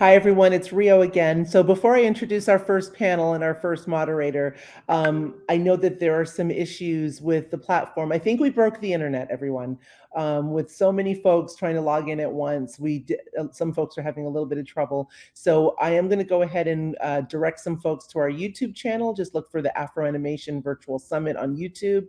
Hi, everyone. It's Rio again. So before I introduce our first panel and our first moderator, I know that there are some issues with the platform. I think we broke the internet, everyone. With so many folks trying to log in at once, some folks are having a little bit of trouble. So I am going to go ahead and direct some folks to our YouTube channel. Just look for the AfroAnimation Virtual Summit on YouTube.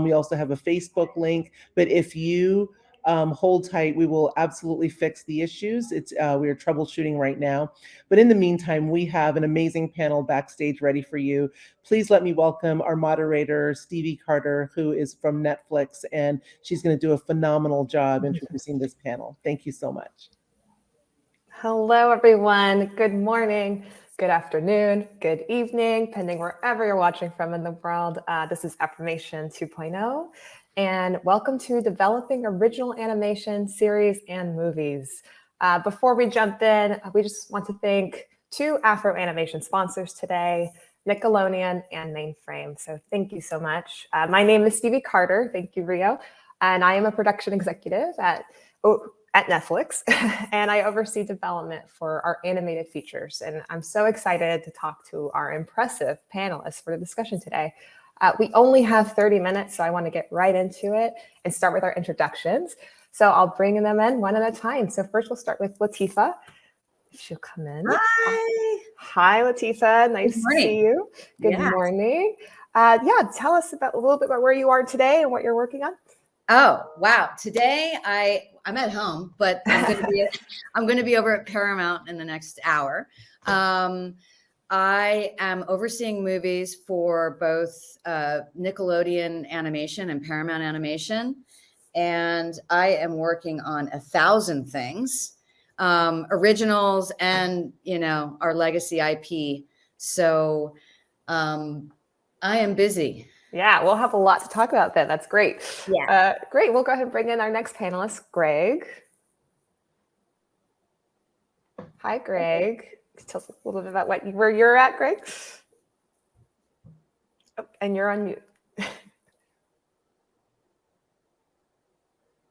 We also have a Facebook link. But if you hold tight. We will absolutely fix the issues. We are troubleshooting right now. But in the meantime, we have an amazing panel backstage ready for you. Please let me welcome our moderator, Stevie Carter, who is from Netflix, and she's going to do a phenomenal job introducing this panel. Thank you so much. Hello, everyone. Good morning, good afternoon, good evening, depending wherever you're watching from in the world. This is AfroAnimation 2.0. And welcome to Developing Original Animation Series and Movies. Before we jump in, we just want to thank two AfroAnimation sponsors today, Nickelodeon and Mainframe. So thank you so much. My name is Stevie Carter. Thank you, Rio. And I am a production executive at Netflix, and I oversee development for our animated features. And I'm so excited to talk to our impressive panelists for the discussion today. We only have 30 minutes, so I want to get right into it and start with our introductions. So I'll bring them in one at a time. So first we'll start with Latifa. She'll come in. Hi. Hi, Latifa. Nice to see you. Good morning. Tell us a little bit about where you are today and what you're working on. Oh, wow. Today I'm at home, but I'm going to be over at Paramount in the next hour. I am overseeing movies for both Nickelodeon Animation and Paramount Animation, and I am working on 1,000 things, originals and, our legacy IP. So I am busy. Yeah, we'll have a lot to talk about then. That's great. Yeah. Great. We'll go ahead and bring in our next panelist, Greg. Hi, Greg. Tell us a little bit about where you're at, Greg. Oh, and you're on mute.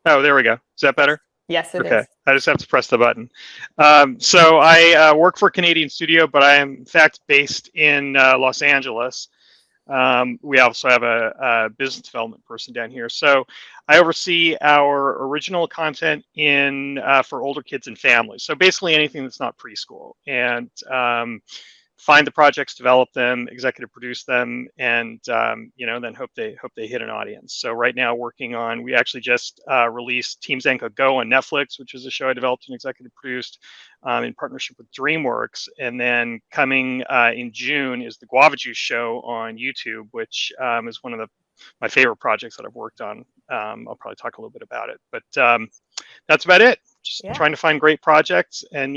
Oh, there we go. Is that better? Yes, it is. Okay, I just have to press the button. So I work for a Canadian studio, but I am in fact based in Los Angeles. We also have a business development person down here. So I oversee our original content for older kids and families. So basically anything that's not preschool, and find the projects, develop them, executive produce them, and then hope they hit an audience. So right now we actually just released Team Zenko Go on Netflix, which is a show I developed and executive produced in partnership with DreamWorks. And then coming in June is the Guava Juice show on YouTube, which is one of my favorite projects that I've worked on. I'll probably talk a little bit about it, but that's about it. Just trying to find great projects and,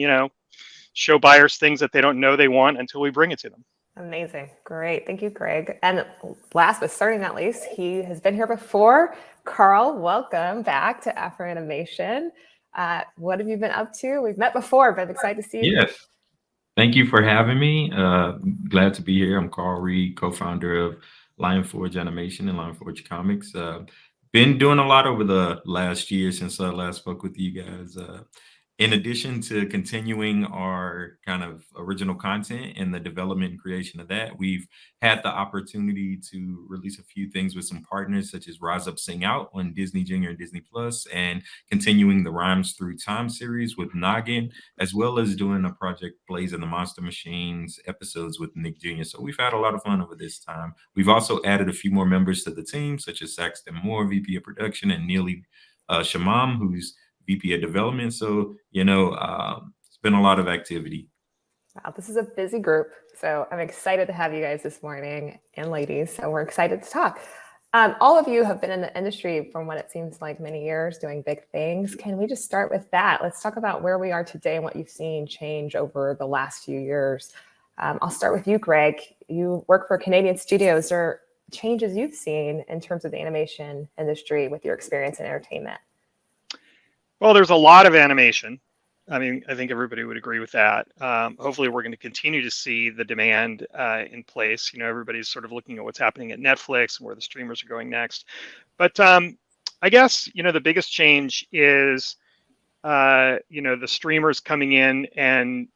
show buyers things that they don't know they want until we bring it to them. Amazing. Great. Thank you, Greg. And last but certainly not least, he has been here before. Carl, welcome back to AfroAnimation. What have you been up to? We've met before, but I'm excited to see you. Yes. Thank you for having me. Glad to be here. I'm Carl Reed, co-founder of Lionforge Animation and Lionforge Comics. Been doing a lot over the last year since I last spoke with you guys. In addition to continuing our kind of original content and the development and creation of that, we've had the opportunity to release a few things with some partners such as Rise Up Sing Out on Disney Junior and Disney Plus, and continuing the Rhymes Through Time series with Noggin, as well as doing a project Blaze and the Monster Machines episodes with Nick Jr. So we've had a lot of fun over this time. We've also added a few more members to the team, such as Saxton Moore, VP of Production, and Neely Shamam, who's VP of Development. So, it's been a lot of activity. Wow, this is a busy group. So I'm excited to have you guys this morning, and ladies. So we're excited to talk. All of you have been in the industry from what it seems like many years doing big things. Can we just start with that? Let's talk about where we are today and what you've seen change over the last few years. I'll start with you, Greg. You work for Canadian studios. Is there changes you've seen in terms of the animation industry with your experience in entertainment? Well, there's a lot of animation. I mean, I think everybody would agree with that. Hopefully, we're going to continue to see the demand in place. Everybody's sort of looking at what's happening at Netflix and where the streamers are going next. But I guess, the biggest change is the streamers coming in and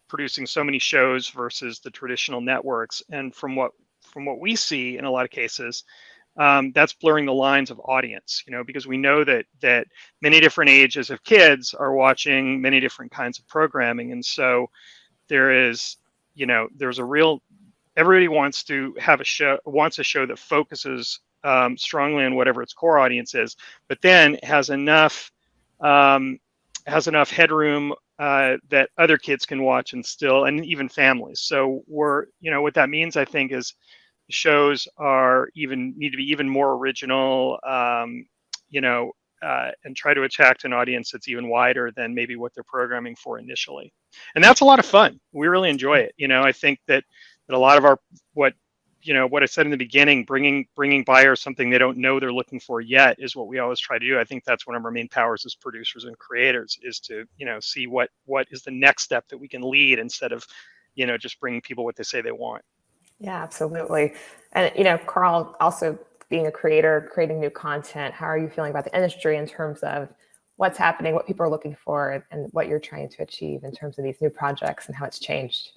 producing so many shows versus the traditional networks. And from what we see in a lot of cases, that's blurring the lines of audience, because we know that many different ages of kids are watching many different kinds of programming. And so there's a real, everybody wants a show that focuses strongly on whatever its core audience is, but then has enough headroom that other kids can watch and even families. So what that means, I think, is shows need to be even more original, and try to attract an audience that's even wider than maybe what they're programming for initially. And that's a lot of fun. We really enjoy it. I think that a lot of what I said in the beginning, bringing buyers something they don't know they're looking for yet, is what we always try to do. I think that's one of our main powers as producers and creators, is to see what is the next step that we can lead, instead of just bringing people what they say they want. Yeah, absolutely. And, Carl, also being a creator, creating new content, how are you feeling about the industry in terms of what's happening, what people are looking for, and what you're trying to achieve in terms of these new projects and how it's changed?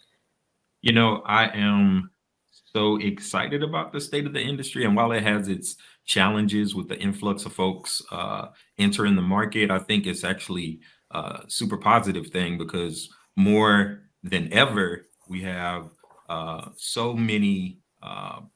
I am so excited about the state of the industry. And while it has its challenges with the influx of folks entering the market, I think it's actually a super positive thing, because more than ever, we have so many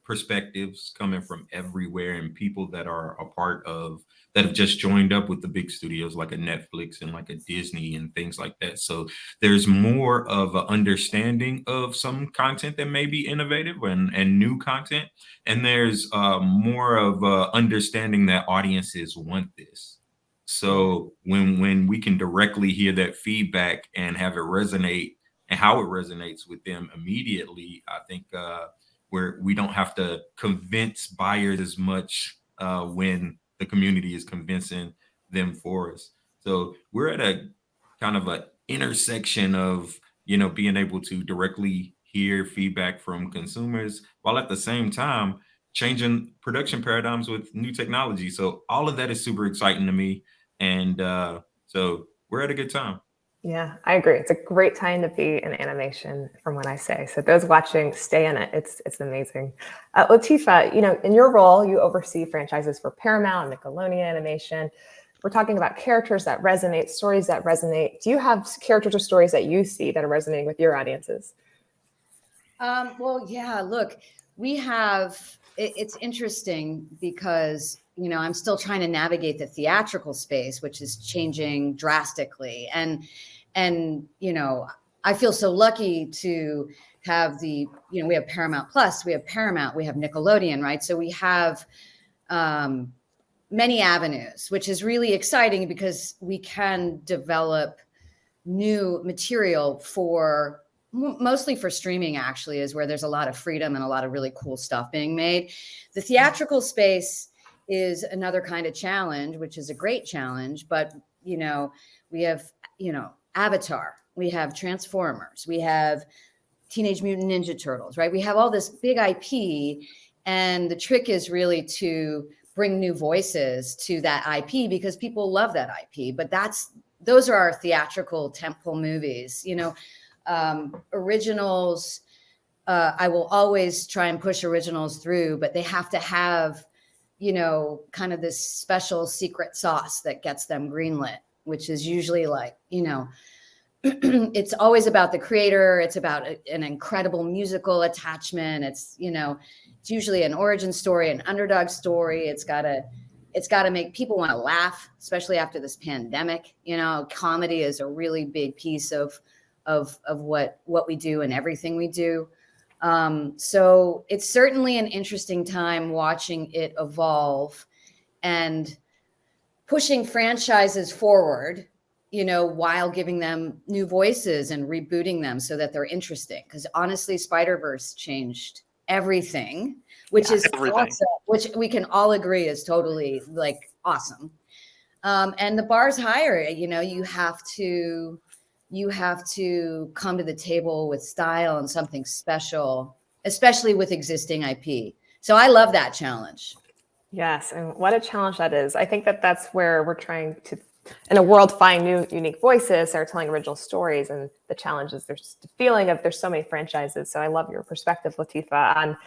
perspectives coming from everywhere, and people that are a part of, that have just joined up with the big studios like a Netflix and like a Disney and things like that. So there's more of an understanding of some content that may be innovative and new content. And there's more of a understanding that audiences want this. So when we can directly hear that feedback and have it resonate, and how it resonates with them immediately, I think we don't have to convince buyers as much when the community is convincing them for us. So we're at a kind of an intersection of being able to directly hear feedback from consumers, while at the same time changing production paradigms with new technology. So all of that is super exciting to me, and so we're at a good time. Yeah, I agree. It's a great time to be in animation, from what I say. So those watching, stay in it. It's amazing. Latifa, in your role, you oversee franchises for Paramount and Nickelodeon Animation. We're talking about characters that resonate, stories that resonate. Do you have characters or stories that you see that are resonating with your audiences? Well, yeah, look, it's interesting because, I'm still trying to navigate the theatrical space, which is changing drastically. And, I feel so lucky to have we have Paramount Plus, we have Paramount, we have Nickelodeon, right? So we have many avenues, which is really exciting, because we can develop new material mostly for streaming, actually, is where there's a lot of freedom and a lot of really cool stuff being made. The theatrical space is another kind of challenge, which is a great challenge. But, we have, Avatar, we have Transformers, we have Teenage Mutant Ninja Turtles, right? We have all this big IP. And the trick is really to bring new voices to that IP, because people love that IP. But those are our theatrical tentpole movies, originals. I will always try and push originals through, but they have to have, kind of this special secret sauce that gets them greenlit, which is usually like, it's always about the creator. It's about an incredible musical attachment. It's usually an origin story, an underdog story. It's got to make people want to laugh, especially after this pandemic. Comedy is a really big piece of what we do and everything we do. So it's certainly an interesting time watching it evolve and pushing franchises forward, while giving them new voices and rebooting them so that they're interesting. Because honestly, Spider-Verse changed everything, which is awesome, which we can all agree is totally like awesome. And the bar's higher. You have to come to the table with style and something special, especially with existing IP. So I love that challenge. Yes, and what a challenge that is. I think that's where we're trying to In a world, find new, unique voices that are telling original stories, and the challenge is there's the feeling of there's so many franchises. So I love your perspective, Latifa, on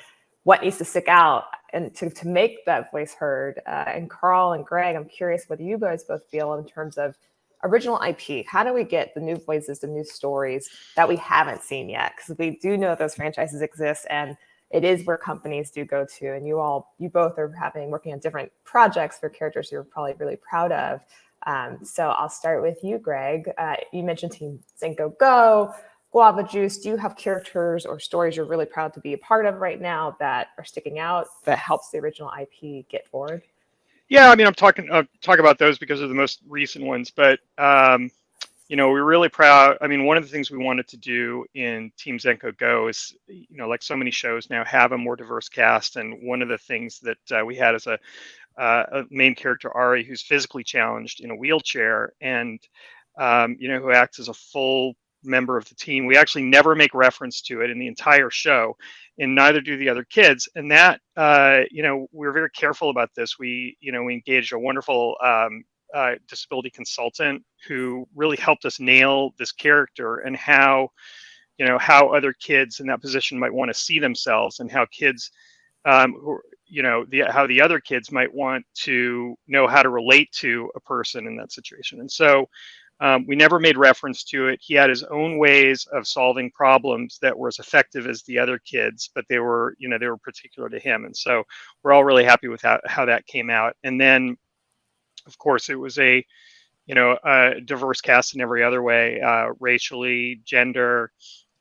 what needs to stick out and to make that voice heard. And Carl and Greg, I'm curious what you guys both feel in terms of original IP. How do we get the new voices, the new stories that we haven't seen yet? Because we do know those franchises exist, and it is where companies do go to. And you both are working on different projects for characters you're probably really proud of. So I'll start with you, Greg. You mentioned Team Zenko Go, Guava Juice. Do you have characters or stories you're really proud to be a part of right now that are sticking out that helps the original IP get forward? Yeah, I mean, I'll talk about those because they're the most recent ones, but we're really proud. I mean, one of the things we wanted to do in Team Zenko Go is, like so many shows now, have a more diverse cast. And one of the things that we had is a main character, Ari, who's physically challenged in a wheelchair, and who acts as a full member of the team. We actually never make reference to it in the entire show, and neither do the other kids. And that, we're very careful about this. We engaged a wonderful disability consultant who really helped us nail this character and how other kids in that position might want to see themselves, and how kids how the other kids might want to know how to relate to a person in that situation. And so we never made reference to it. He had his own ways of solving problems that were as effective as the other kids, but they were particular to him. And so we're all really happy with how that came out. And then, of course, it was a diverse cast in every other way, racially, gender.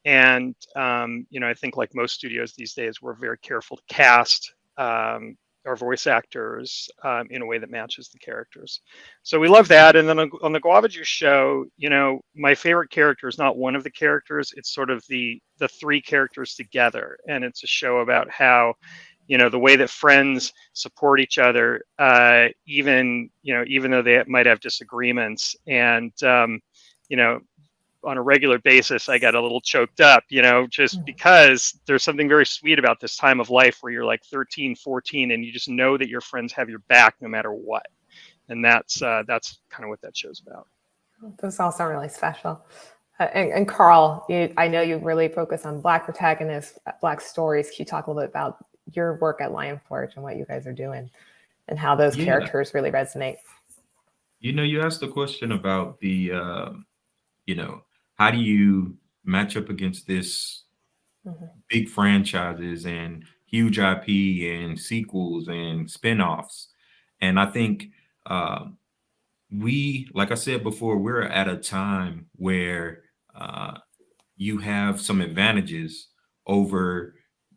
And, I think like most studios these days, we're very careful to cast our voice actors in a way that matches the characters. So we love that. And then on the Guava Juice show, my favorite character is not one of the characters. It's sort of the three characters together. And it's a show about how, the way that friends support each other, even though they might have disagreements. And, on a regular basis, I get a little choked up, just because there's something very sweet about this time of life where you're like 13, 14, and you just know that your friends have your back no matter what. And that's kind of what that show's about. That's also really special. And Carl, I know you really focus on Black protagonists, Black stories. Can you talk a little bit about your work at Lion Forge and what you guys are doing and how those characters really resonate? You asked the question about the, how do you match up against this big franchises and huge IP and sequels and spinoffs? And I think like I said before, we're at a time where you have some advantages over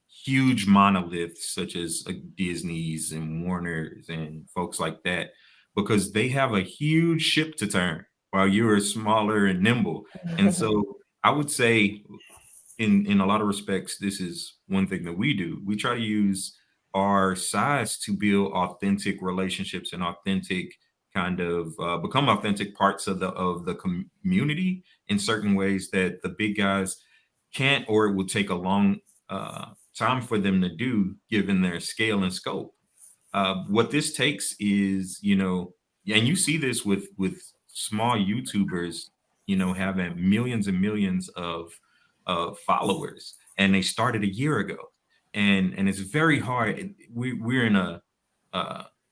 huge monoliths such as Disney's and Warner's and folks like that, because they have a huge ship to turn while you're smaller and nimble. And so I would say in a lot of respects, this is one thing that we do. We try to use our size to build authentic relationships and authentic kind of become authentic parts of the community in certain ways that the big guys can't, or it will take a long time for them to do given their scale and scope. What this takes is, and you see this with small YouTubers, having millions and millions of followers, and they started a year ago, and it's very hard. We're in a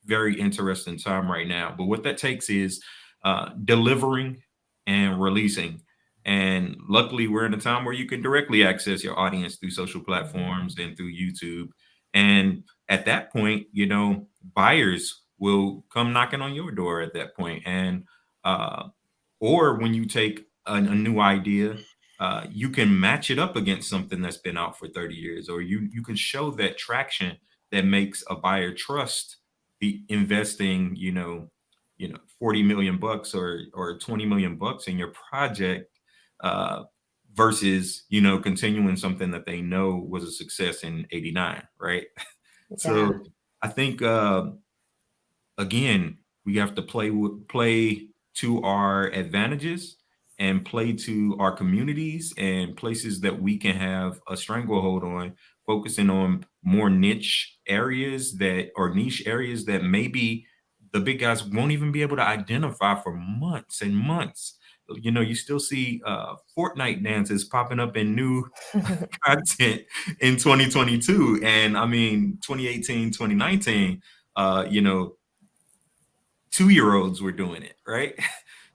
very interesting time right now, but what that takes is delivering and releasing. And luckily, we're in a time where you can directly access your audience through social platforms and through YouTube. And at that point, buyers will come knocking on your door at that point. And or when you take a new idea, you can match it up against something that's been out for 30 years, or you can show that traction that makes a buyer trust the investing, 40 million bucks or 20 million bucks in your project versus, continuing something that they know was a success in 89, right? Yeah. So I think, again, we have to play to our advantages and play to our communities and places that we can have a stranglehold on, focusing on more niche areas that maybe the big guys won't even be able to identify for months and months. You know, you still see Fortnite dances popping up in new content in 2022. And I mean, 2018, 2019, you know, 2-year-olds were doing it, right?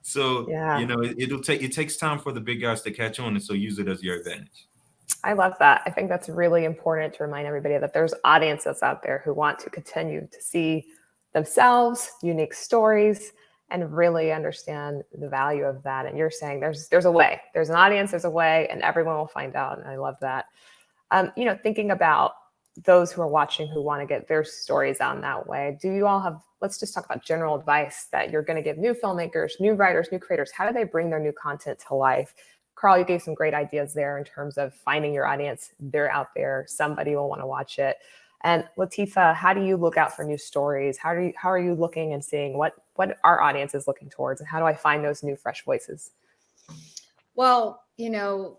So, you Yeah, know, it takes time for the big guys to catch on. And so use it as your advantage. I love that. I think that's really important to remind everybody that there's audiences out there who want to continue to see themselves, unique stories, and really understand the value of that. And you're saying there's a way, there's an audience, there's a way, and everyone will find out. And I love that. You know, thinking about those who are watching who want to get their stories out in that way, do you all have, let's just talk about general advice that you're going to give new filmmakers, new writers, new creators. How do they bring their new content to life? Carl, you gave some great ideas there in terms of finding your audience. They're out there. Somebody will want to watch it. And Latifa, how do you look out for new stories? How are you looking and seeing what our audience is looking towards? And how do I find those new, fresh voices? Well, you know,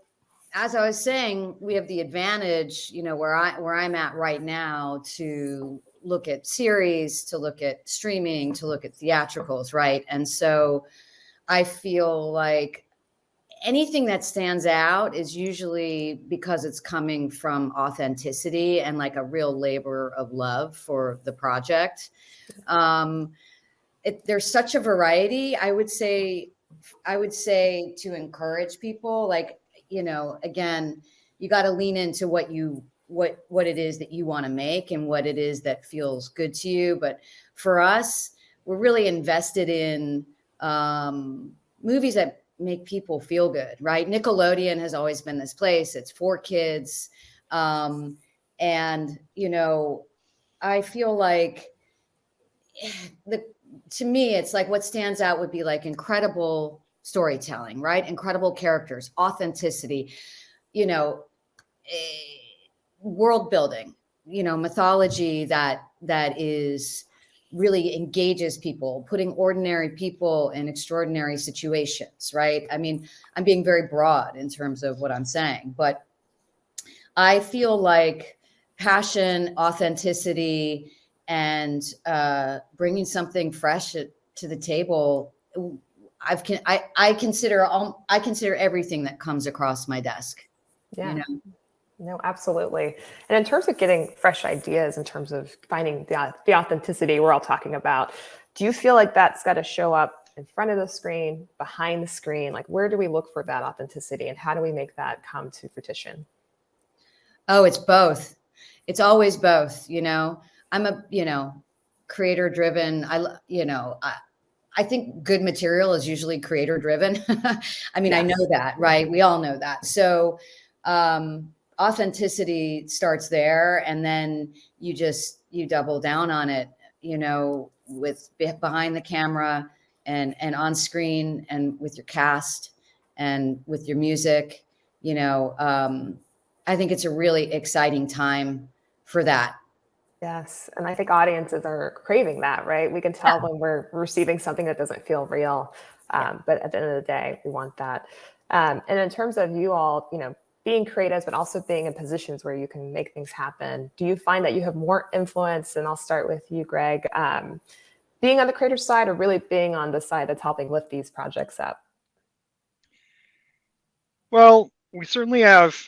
as I was saying, we have the advantage, you know, where I'm at right now to look at series, to look at streaming, to look at theatricals, right? And so I feel like anything that stands out is usually because it's coming from authenticity and like a real labor of love for the project. There's such a variety. I would say to encourage people, like, you know, again, you got to lean into what it is that you want to make and what it is that feels good to you. But for us, we're really invested in movies that make people feel good, right? Nickelodeon has always been this place. It's for kids. And, you know, I feel like to me, it's like what stands out would be like incredible storytelling, right? Incredible characters, authenticity, you know, world building, you know, mythology that is really engages people, putting ordinary people in extraordinary situations, right? I mean, I'm being very broad in terms of what I'm saying, but I feel like passion, authenticity, and bringing something fresh to the table. I consider everything that comes across my desk. Yeah. You know? No, absolutely. And in terms of getting fresh ideas, in terms of finding the authenticity we're all talking about, do you feel like that's got to show up in front of the screen, behind the screen? Like, where do we look for that authenticity and how do we make that come to fruition? Oh, it's both. It's always both. You know, I'm a, you know, creator driven. I think good material is usually creator driven. I mean, yes. I know that, right? We all know that. So, authenticity starts there, and then you double down on it, you know, with behind the camera and on screen and with your cast and with your music, you know. I think it's a really exciting time for that. Yes. And I think audiences are craving that, right? We can tell when we're receiving something that doesn't feel real. But at the end of the day, we want that. And in terms of you all, you know, being creatives, but also being in positions where you can make things happen, do you find that you have more influence? And I'll start with you, Greg, being on the creator side or really being on the side that's helping lift these projects up? Well, we certainly have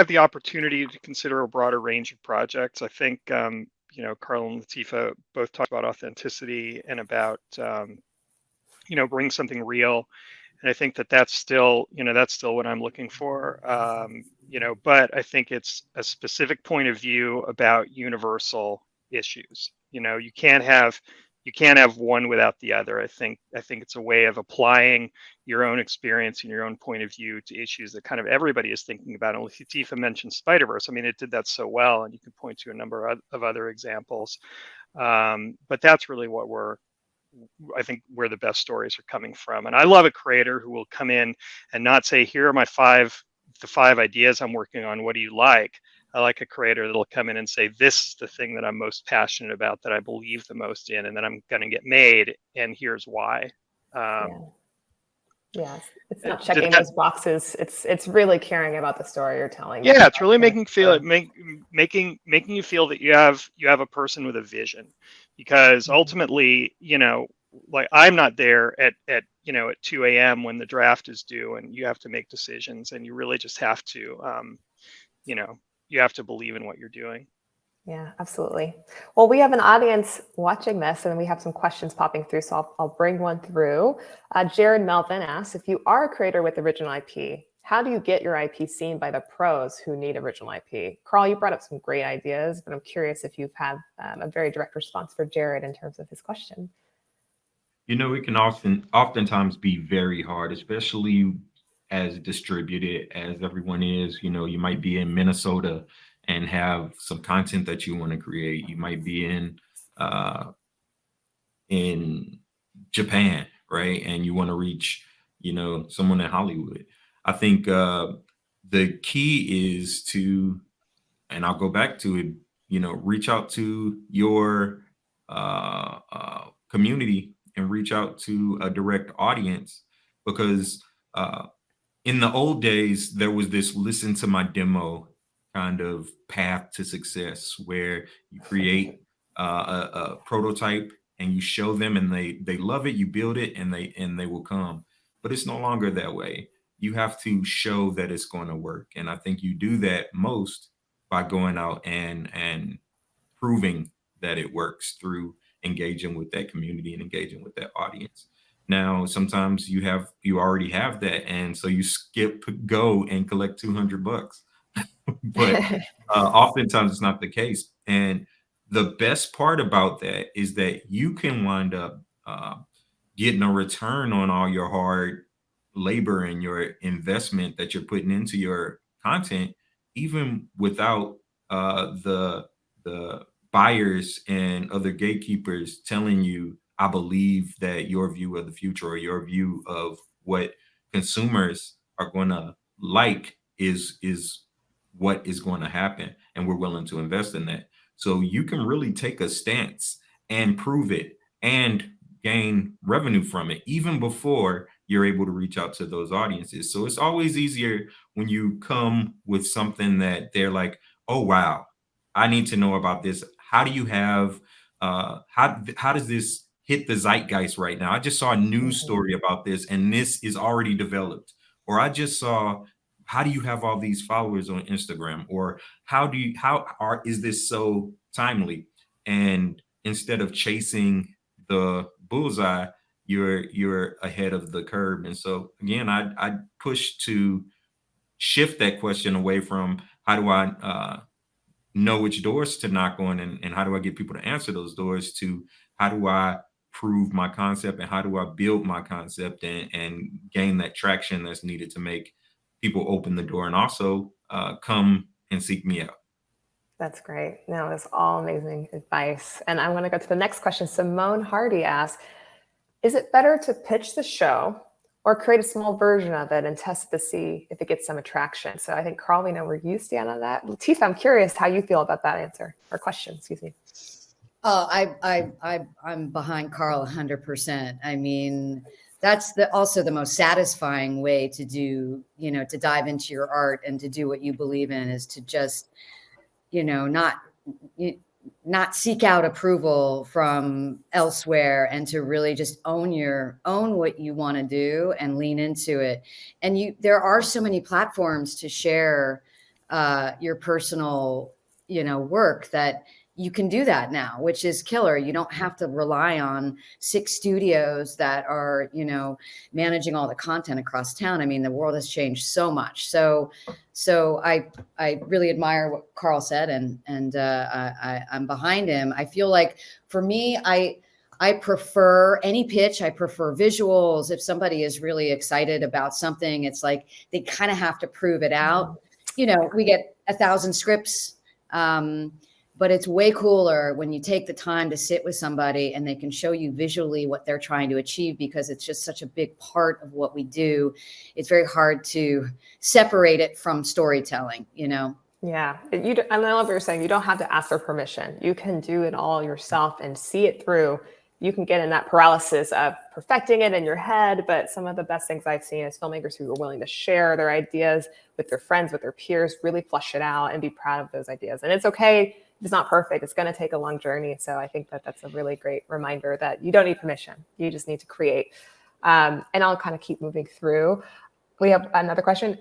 the opportunity to consider a broader range of projects. I think, you know, Carl and Latifa both talked about authenticity and about, you know, bring something real. And I think that's still what I'm looking for, you know, but I think it's a specific point of view about universal issues. You know, you can't have one without the other. I think it's a way of applying your own experience and your own point of view to issues that kind of everybody is thinking about. And Latifa mentioned Spider-Verse. I mean, it did that so well, and you can point to a number of other examples. But that's really I think where the best stories are coming from. And I love a creator who will come in and not say, here are the five ideas I'm working on. What do you like? I like a creator that'll come in and say, this is the thing that I'm most passionate about, that I believe the most in, and that I'm going to get made. And here's why. Yes, it's not checking those boxes. It's really caring about the story you're telling. Yeah, it's really making you feel that you have a person with a vision. because ultimately, like I'm not there at 2 a.m. when the draft is due, and you have to make decisions, and you really just have to, you have to believe in what you're doing. Yeah, absolutely. Well, we have an audience watching this, and we have some questions popping through, so I'll bring one through. Jared Melvin asks, if you are a creator with original IP, how do you get your IP seen by the pros who need original IP? Carl, you brought up some great ideas, but I'm curious if you've had a very direct response for Jared in terms of his question. It can oftentimes be very hard, especially as distributed as everyone is. You might be in Minnesota and have some content that you want to create. You might be in Japan, right? And you want to reach, someone in Hollywood. I think the key is to, and I'll go back to it, reach out to your community and reach out to a direct audience, because in the old days, there was this listen to my demo kind of path to success, where you create a prototype and you show them, and they love it. You build it, and they will come. But it's no longer that way. You have to show that it's going to work, and I think you do that most by going out and proving that it works through engaging with that community and engaging with that audience. Now, sometimes you already have that, and so you skip go and collect $200. But oftentimes it's not the case. And the best part about that is that you can wind up getting a return on all your hard labor and your investment that you're putting into your content, even without the buyers and other gatekeepers telling you, I believe that your view of the future or your view of what consumers are going to like is what is going to happen, and we're willing to invest in that. So you can really take a stance and prove it and gain revenue from it even before you're able to reach out to those audiences. So it's always easier when you come with something that they're like, oh wow, I need to know about this. How do you have how does this hit the zeitgeist right now? I just saw a news story about this, and this is already developed. Or I just saw, how do you have all these followers on Instagram? Or is this so timely? And instead of chasing the bullseye, you're ahead of the curve. And so again, I push to shift that question away from how do I know which doors to knock on, and how do I get people to answer those doors, to how do I prove my concept, and how do I build my concept and gain that traction that's needed to make people open the door and also come and seek me out. That's great. No, that's all amazing advice. And I want to go to the next question. Simone Hardy asks, is it better to pitch the show or create a small version of it and test it to see if it gets some attraction? So I think, Carl, we know where you stand on that. Latifah, I'm curious how you feel about that answer or question, excuse me. Oh, I'm behind Carl 100%. I mean, that's also the most satisfying way to do, to dive into your art and to do what you believe in, is to just, not seek out approval from elsewhere, and to really just own what you want to do and lean into it. And there are so many platforms to share your personal, work, that you can do that now, which is killer. You don't have to rely on 6 studios that are, managing all the content across town. I mean, the world has changed so much. So I really admire what Carl said, and I'm behind him. I feel like for me, I prefer any pitch. I prefer visuals. If somebody is really excited about something, it's like they kind of have to prove it out. We get 1,000 scripts. But it's way cooler when you take the time to sit with somebody and they can show you visually what they're trying to achieve, because it's just such a big part of what we do. It's very hard to separate it from storytelling, Yeah, I love what you're saying. You don't have to ask for permission. You can do it all yourself and see it through. You can get in that paralysis of perfecting it in your head, but some of the best things I've seen is filmmakers who are willing to share their ideas with their friends, with their peers, really flesh it out and be proud of those ideas. And it's okay it's not perfect. It's going to take a long journey. So I think that that's a really great reminder that you don't need permission. You just need to create. And I'll kind of keep moving through. We have another question.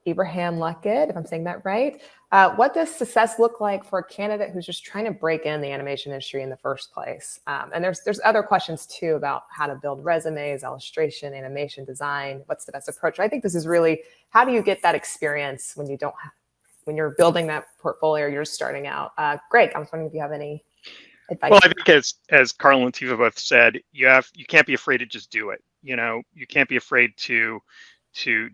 Abraham Luckett, if I'm saying that right. What does success look like for a candidate who's just trying to break in the animation industry in the first place? And there's other questions too about how to build resumes, illustration, animation design. What's the best approach? I think this is really, how do you get that experience when you don't have, when you're building that portfolio, you're starting out. Greg, I was wondering if you have any advice. Well, I think as Carl and Tiva both said, you can't be afraid to just do it. You know, you can't be afraid to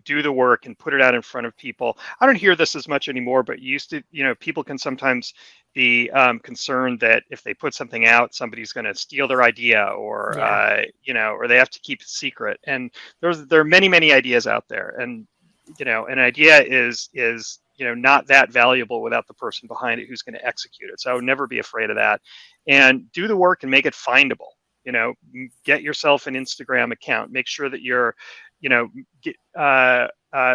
do the work and put it out in front of people. I don't hear this as much anymore, but used to, you know, people can sometimes be concerned that if they put something out, somebody's going to steal their idea, or you know, or they have to keep it secret. And there are many ideas out there, and you know, an idea is you know, not that valuable without the person behind it who's going to execute it. So I would never be afraid of that, and do the work and make it findable. You know, get yourself an Instagram account. Make sure that you're, you know,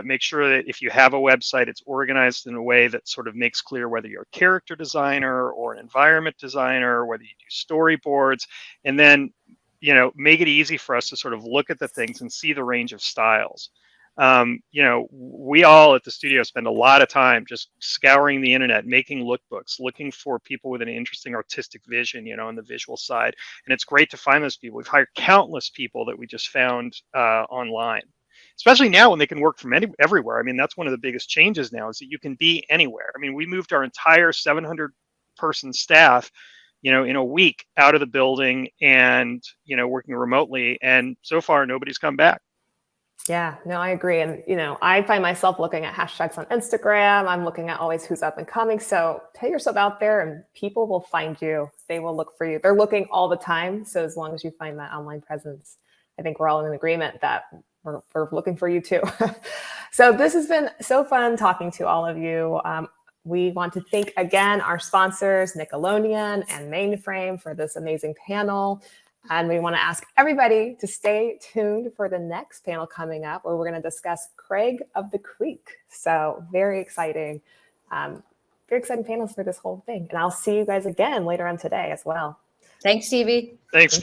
make sure that if you have a website, it's organized in a way that sort of makes clear whether you're a character designer or an environment designer, whether you do storyboards, and then, you know, make it easy for us to sort of look at the things and see the range of styles. You know, we all at the studio spend a lot of time just scouring the internet, making lookbooks, looking for people with an interesting artistic vision, you know, on the visual side. And it's great to find those people. We've hired countless people that we just found online, especially now when they can work from everywhere. I mean, that's one of the biggest changes now, is that you can be anywhere. I mean, we moved our entire 700-person staff, you know, in a week out of the building and, you know, working remotely. And so far, nobody's come back. Yeah, no, I agree. And, you know, I find myself looking at hashtags on Instagram. I'm looking at always who's up and coming. So put yourself out there and people will find you. They will look for you. They're looking all the time. So as long as you find that online presence, I think we're all in agreement that we're looking for you too. So this has been so fun talking to all of you. We want to thank again our sponsors, Nickelodeon and Mainframe, for this amazing panel. And we want to ask everybody to stay tuned for the next panel coming up, where we're going to discuss Craig of the Creek. So very exciting panels for this whole thing. And I'll see you guys again later on today as well. Thanks, Stevie. Thanks, Steve.